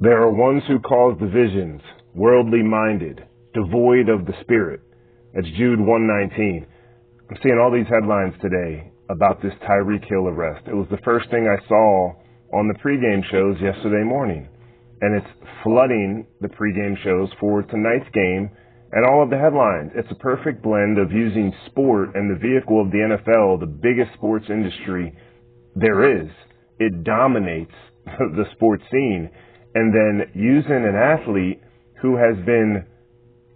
There are ones who cause divisions, worldly minded, devoid of the Spirit. That's Jude 1:19. I'm seeing all these headlines today about this Tyreek Hill arrest. It was the first thing I saw on the pregame shows yesterday morning. And it's flooding the pregame shows for tonight's game and all of the headlines. It's a perfect blend of using sport and the vehicle of the NFL, the biggest sports industry there is. It dominates the sports scene. And then using an athlete who has been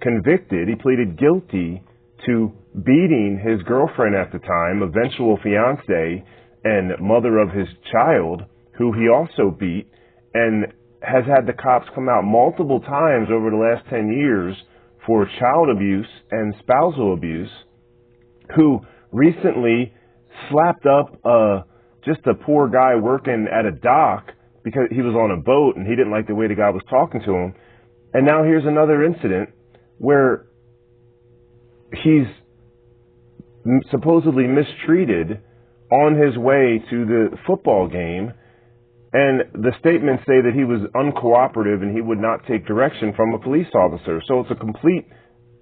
convicted, he pleaded guilty to beating his girlfriend at the time, eventual fiance and mother of his child, who he also beat, and has had the cops come out multiple times over the last 10 years for child abuse and spousal abuse, who recently slapped up just a poor guy working at a dock because he was on a boat and he didn't like the way the guy was talking to him. And now here's another incident where he's supposedly mistreated on his way to the football game. And the statements say that he was uncooperative and he would not take direction from a police officer. So it's a complete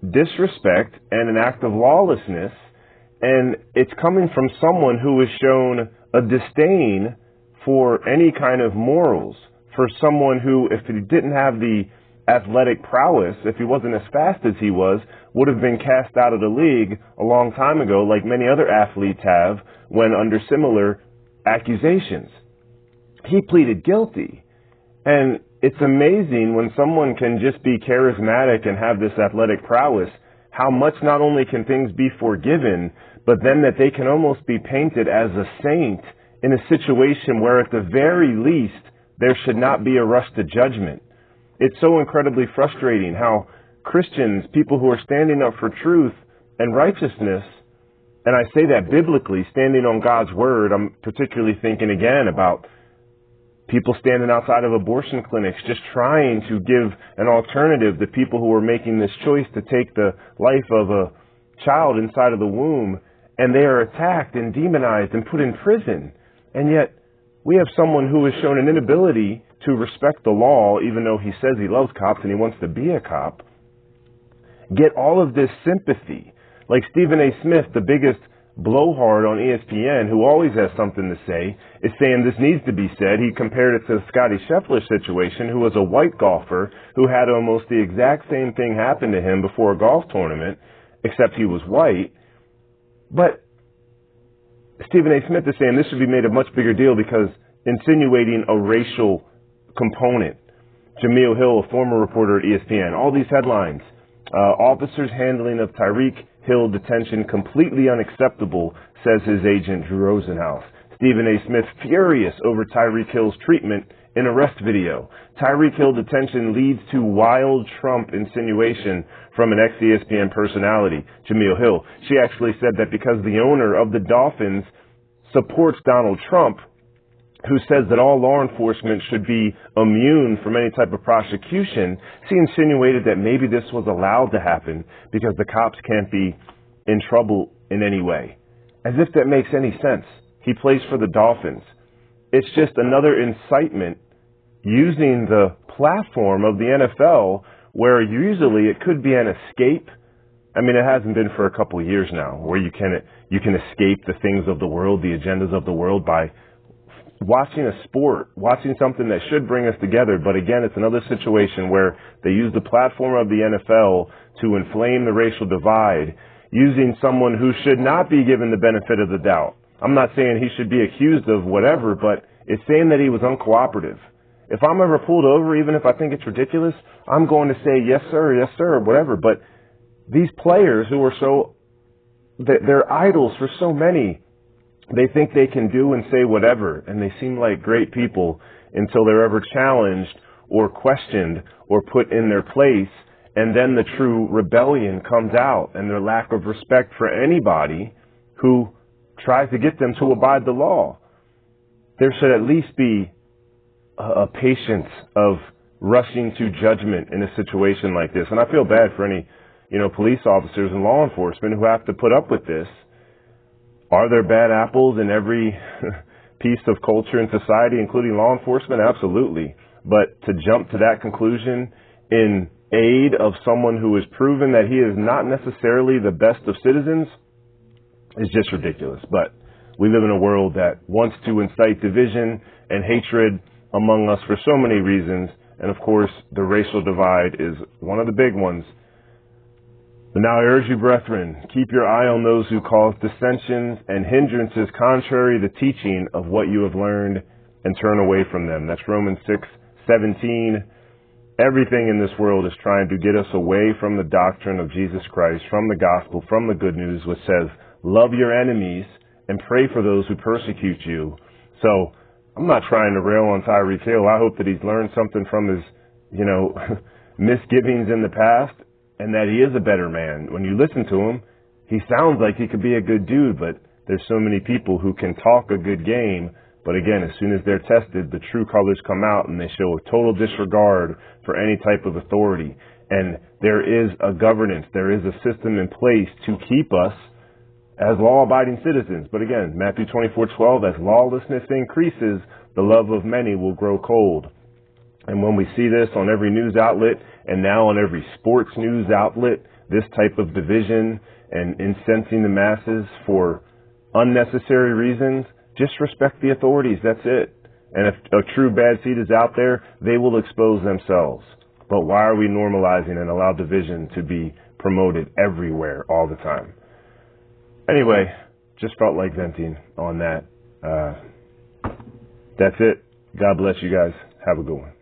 disrespect and an act of lawlessness. And it's coming from someone who has shown a disdain for any kind of morals, for someone who, if he didn't have the athletic prowess, if he wasn't as fast as he was, would have been cast out of the league a long time ago, like many other athletes have when under similar accusations. He pleaded guilty. And it's amazing when someone can just be charismatic and have this athletic prowess, how much not only can things be forgiven, but then that they can almost be painted as a saint in a situation where at the very least there should not be a rush to judgment. It's so incredibly frustrating how Christians, people who are standing up for truth and righteousness, and I say that biblically, standing on God's word, I'm particularly thinking again about people standing outside of abortion clinics just trying to give an alternative to people who are making this choice to take the life of a child inside of the womb, and they are attacked and demonized and put in prison. And yet we have someone who has shown an inability to respect the law, even though he says he loves cops and he wants to be a cop, get all of this sympathy. Like Stephen A. Smith, the biggest blowhard on ESPN, who always has something to say, is saying this needs to be said. He compared it to the Scottie Scheffler situation, who was a white golfer who had almost the exact same thing happen to him before a golf tournament, except he was white. But Stephen A. Smith is saying this should be made a much bigger deal because insinuating a racial component. Jameel Hill, a former reporter at ESPN, all these headlines. Officers' handling of Tyreek Hill detention completely unacceptable, says his agent Drew Rosenhaus. Stephen A. Smith furious over Tyreek Hill's treatment in arrest video. Tyreek Hill detention leads to wild Trump insinuation from an ex-ESPN personality, Jameel Hill. She actually said that because the owner of the Dolphins supports Donald Trump, who says that all law enforcement should be immune from any type of prosecution, she insinuated that maybe this was allowed to happen because the cops can't be in trouble in any way. As if that makes any sense. He plays for the Dolphins. It's just another incitement using the platform of the NFL where usually it could be an escape. I mean, it hasn't been for a couple of years now where you can escape the things of the world, the agendas of the world by watching a sport, watching something that should bring us together. But again, it's another situation where they use the platform of the NFL to inflame the racial divide, using someone who should not be given the benefit of the doubt. I'm not saying he should be accused of whatever, but it's saying that he was uncooperative. If I'm ever pulled over, even if I think it's ridiculous, I'm going to say, yes, sir, or whatever. But these players who are they're idols for so many, they think they can do and say whatever, and they seem like great people until they're ever challenged or questioned or put in their place, and then the true rebellion comes out and their lack of respect for anybody who tries to get them to abide the law. There should at least be a patience of rushing to judgment in a situation like this. And I feel bad for any, police officers and law enforcement who have to put up with this. Are there bad apples in every piece of culture and society, including law enforcement? Absolutely. But to jump to that conclusion in aid of someone who has proven that he is not necessarily the best of citizens is just ridiculous. But we live in a world that wants to incite division and hatred among us for so many reasons. And of course, the racial divide is one of the big ones. But now I urge you, brethren, keep your eye on those who cause dissensions and hindrances contrary to the teaching of what you have learned, and turn away from them. That's Romans 6:17. Everything in this world is trying to get us away from the doctrine of Jesus Christ, from the gospel, from the good news, which says, love your enemies and pray for those who persecute you. So I'm not trying to rail on Tyreek Hill. I hope that he's learned something from his, misgivings in the past, and that he is a better man. When you listen to him, he sounds like he could be a good dude, but there's so many people who can talk a good game. But again, as soon as they're tested, the true colors come out and they show a total disregard for any type of authority. And there is a governance, there is a system in place to keep us as law-abiding citizens. But again, Matthew 24:12, as lawlessness increases, the love of many will grow cold. And when we see this on every news outlet and now on every sports news outlet, this type of division and incensing the masses for unnecessary reasons, just respect the authorities. That's it. And if a true bad seed is out there, they will expose themselves. But why are we normalizing and allow division to be promoted everywhere all the time? Anyway, just felt like venting on that. That's it. God bless you guys. Have a good one.